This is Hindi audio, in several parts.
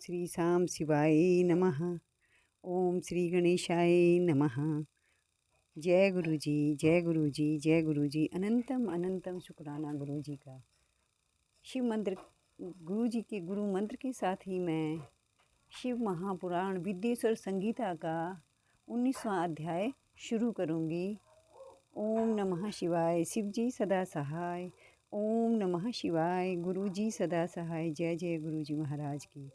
श्री साम शिवाय नमः। ओम श्री गणेशाय नमः। जय गुरु जी, जय गुरु जी, जय गुरु जी। अनंतम अनंतम शुक्राना गुरु जी का। शिव मंत्र, गुरु जी के गुरु मंत्र के साथ ही मैं शिव महापुराण विद्येश्वर संगीता का 19वां अध्याय शुरू करूँगी। ओम नमः शिवाय। शिव जी सदा सहाय। ओम नमः शिवाय। गुरु जी सदा सहाय। जय जय गुरु जी महाराज की।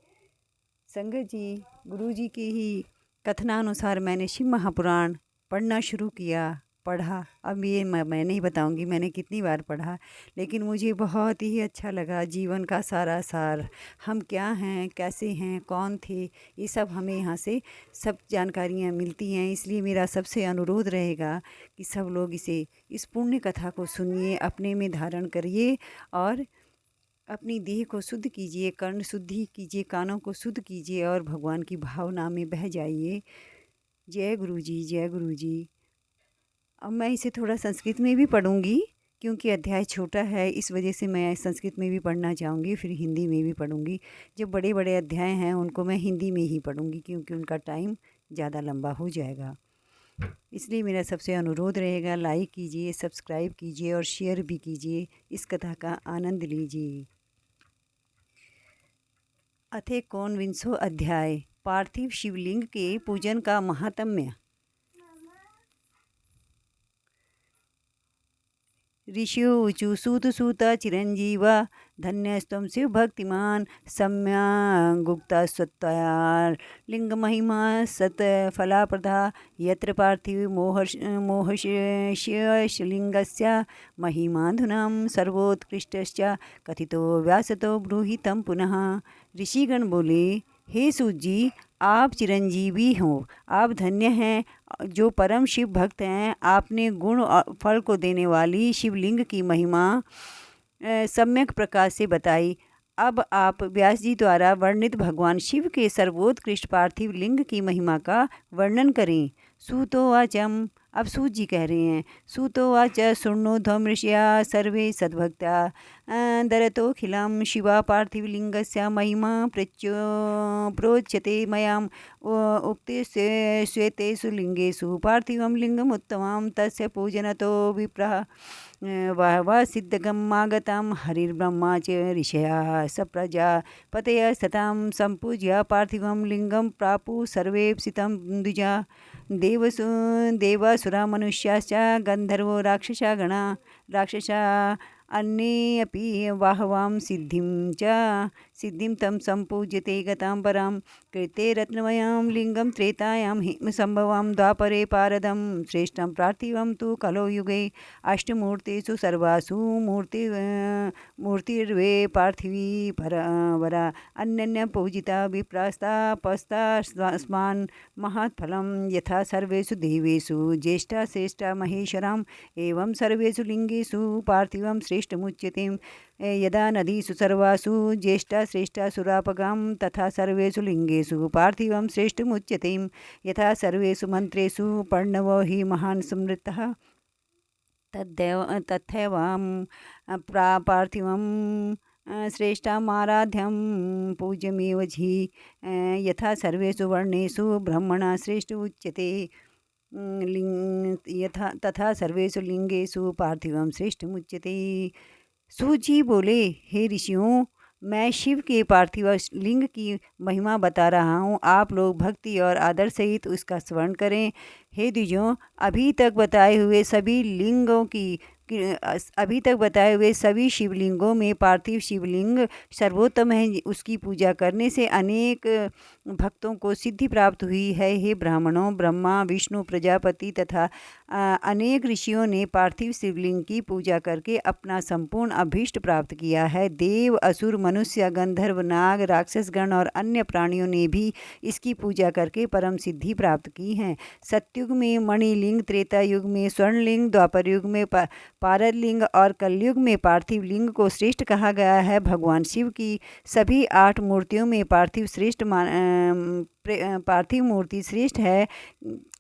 संगत जी, गुरु जी के ही कथनानुसार मैंने शिव महापुराण पढ़ना शुरू किया, पढ़ा। अब ये मैं नहीं बताऊंगी मैंने कितनी बार पढ़ा, लेकिन मुझे बहुत ही अच्छा लगा। जीवन का सारा सार, हम क्या हैं, कैसे हैं, कौन थे, ये सब हमें यहाँ से सब जानकारियाँ मिलती हैं। इसलिए मेरा सबसे अनुरोध रहेगा कि सब लोग इस पुण्य कथा को सुनिए, अपने में धारण करिए और अपनी देह को शुद्ध कीजिए, कर्ण शुद्धि कीजिए, कानों को शुद्ध कीजिए और भगवान की भावना में बह जाइए। जय गुरु जी, जय गुरु जी। अब मैं इसे थोड़ा संस्कृत में भी पढ़ूंगी, क्योंकि अध्याय छोटा है, इस वजह से मैं संस्कृत में भी पढ़ना चाहूँगी, फिर हिंदी में भी पढ़ूंगी। जो बड़े बड़े अध्याय हैं उनको मैं हिंदी में ही पढ़ूंगी, क्योंकि उनका टाइम ज़्यादा लंबा हो जाएगा। इसलिए मेरा सबसे अनुरोध रहेगा, लाइक कीजिए, सब्सक्राइब कीजिए और शेयर भी कीजिए। इस कथा का आनंद लीजिए। अथेकोनविंशो अध्याय। पार्थिव शिवलिंग के पूजन का महात्म्य। ऋषियो ऊचु सूत सूत चिरंजीव धन्यस्त्वं शिव भक्तिमान सम्यग्गुप्ता स्वत्वया लिंग महिमा सत फलाप्रदा यत्र पार्थिव मोहशिलिंगस्य महिमाधुनां सर्वोत्कृष्टश्च कथितो व्यासतो ब्रूहि तं पुनः। ऋषिगण बोले, हे सूत जी, आप चिरंजीवी हो, आप धन्य हैं जो परम शिव भक्त हैं। आपने गुण और फल को देने वाली शिवलिंग की महिमा सम्यक प्रकार से बताई। अब आप व्यास जी द्वारा वर्णित भगवान शिव के सर्वोत्कृष्ट पार्थिव लिंग की महिमा का वर्णन करें। सूतोवाचम। अब सूत जी कह रहे हैं, सूतोवाच शृणोध्वं ऋषया सर्वे सद्भक्त्या दरतोऽखिलं शिवा पार्थिवलिंगस्य महिमा प्रोच्यते मयाम् उक्ते श्वेतेषु लिंगेषु पार्थिवं लिंगमुत्तमं तस्य पूजनतो विप्रः वह सिद्धगमागतं हरिर्ब्रह्मा च ऋषयः सप्रजापतयः सतां सम्पूज्य पार्थिवं लिंगं प्रापुः सर्वेप्सितं द्विजा देवासुरा मनुष्याश्च गन्धर्वो राक्षसा अन्ये अपि बाहवां सिद्धिं तं सम्पूज्यते गतां परां कृते रत्नमयं लिंगं त्रेतायां हिमसम्भवं द्वापरे पारदं श्रेष्ठं पार्थिवं तु कलौ युगे अष्टमूर्तिषु सर्वासु मूर्तिर्वे पार्थिवी वरा अन्यन्य पूजिता विप्रास्तापस्तास्मान् महत्फलं यथा सर्वेषु देवेषु ज्येष्ठा श्रेष्ठा महेश्वरम् एवं सर्वेषु लिंगेषु पार्थिवं श्रेष्ठमुच्यते। यदा नदीषु सर्वासु ज्येष्ठा श्रेष्ठा सुरापगां तथा सर्वेषु लिंगेषु पार्थिवं श्रेष्ठमुच्यते। यथा सर्वेषु मंत्रेषु पर्णवो हि महान् स्मृतः तथैवां पार्थिवं श्रेष्ठमाराध्यं पूज्यमेव हि यथा सर्वेषु वर्णेषु ब्रह्मणा श्रेष्ठ उच्यते। तथा सर्वेषु लिंगेषु पार्थिवं श्रेष्ठमुच्यते। सूत जी बोले, हे ऋषियों, मैं शिव के पार्थिव लिंग की महिमा बता रहा हूँ। आप लोग भक्ति और आदर सहित उसका स्मरण करें। हे द्विजों, अभी तक बताए हुए सभी शिवलिंगों में पार्थिव शिवलिंग सर्वोत्तम है। उसकी पूजा करने से अनेक भक्तों को सिद्धि प्राप्त हुई है। हे ब्राह्मणों, ब्रह्मा विष्णु प्रजापति तथा अनेक ऋषियों ने पार्थिव शिवलिंग की पूजा करके अपना संपूर्ण अभीष्ट प्राप्त किया है। देव, असुर, मनुष्य, गंधर्व, नाग, राक्षसगण और अन्य प्राणियों ने भी इसकी पूजा करके परम सिद्धि प्राप्त की है। सत्युग में मणिलिंग, त्रेता युग में स्वर्णलिंग, द्वापर युग में पारद लिंग और कलयुग में पार्थिव लिंग को श्रेष्ठ कहा गया है। भगवान शिव की सभी 8 मूर्तियों में पार्थिव मूर्ति श्रेष्ठ है।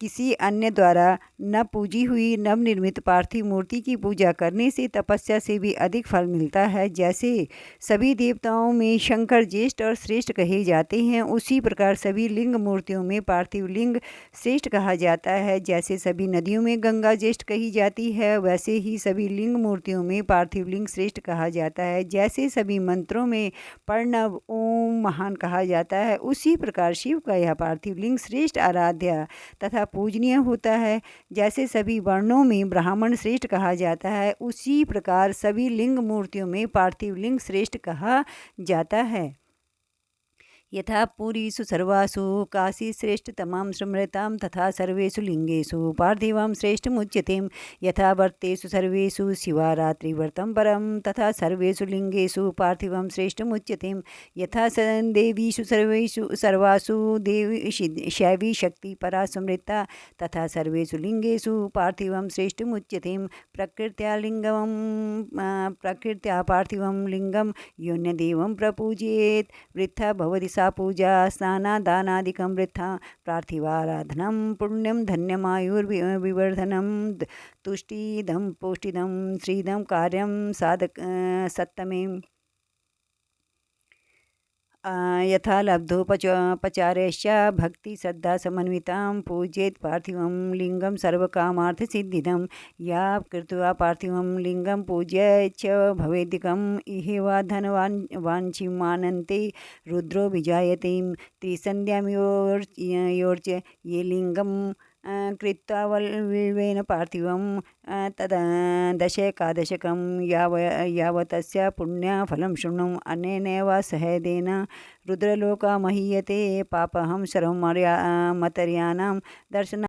किसी अन्य द्वारा न पूजी हुई नवनिर्मित पार्थिव मूर्ति की पूजा करने से तपस्या से भी अधिक फल मिलता है। जैसे सभी देवताओं में शंकर ज्येष्ठ और श्रेष्ठ कहे जाते हैं, उसी प्रकार सभी लिंग मूर्तियों में पार्थिव लिंग श्रेष्ठ कहा जाता है। जैसे सभी नदियों में गंगा ज्येष्ठ कही जाती है, वैसे ही सभी लिंग मूर्तियों में पार्थिव लिंग श्रेष्ठ कहा जाता है। जैसे सभी मंत्रों में प्रणव ओम महान कहा जाता है, उसी प्रकार शिव का यह पार्थिव लिंग श्रेष्ठ, आराध्य तथा पूजनीय होता है। जैसे सभी वर्णों में ब्राह्मण श्रेष्ठ कहा जाता है, उसी प्रकार सभी लिंग मूर्तियों में पार्थिव लिंग श्रेष्ठ कहा जाता है। यथा पुरीषु सर्वासु काशी श्रेष्ठतमां स्मृतां तथा सर्वेषु लिंगेषु पार्थिवं श्रेष्ठमुच्यते। यथा वर्तेषु सर्वेषु शिवरात्रिव्रतं परं तथा सर्वेषु लिंगेषु पार्थिवं श्रेष्ठमुच्यते। यथा देवीषु सर्वासु देवी शैवी शक्ति परा स्मृता तथा सर्वेषु लिंगेषु पार्थिवं श्रेष्ठमुच्यते। प्रकृत्या पार्थिवं लिंगं योन्यदेवं प्रपूजयेत् वृथा भवति सा पूजा। स्नानादानादिकं वृथा पार्थिवाराधनं पुण्यं धन्यमायुर्विवर्धनं तुष्टिदं पुष्टिदं श्रीदं कार्यं सत्तमे। यथा लब्धोपचारश्च भक्ति श्रद्धा समन्वितां पूजयेत् पार्थिवं लिंगं सर्वकामार्थसिद्धिदं। या कृत्वा पार्थिवं लिंगं पूज्य च भवेदिकम् इहेवा धनवाञ्छिमानन्ते रुद्रो विजायते। त्रिसन्ध्यां योर्च ये लिंगं कृत्वा विल्वेन पार्थिवं तदा दशैकादशकं यावतस्य पुण्यफलं शृणु। अनेनैव सहदेन रुद्रलोका महीयते पापहं सर्वमर्यानां दर्शना।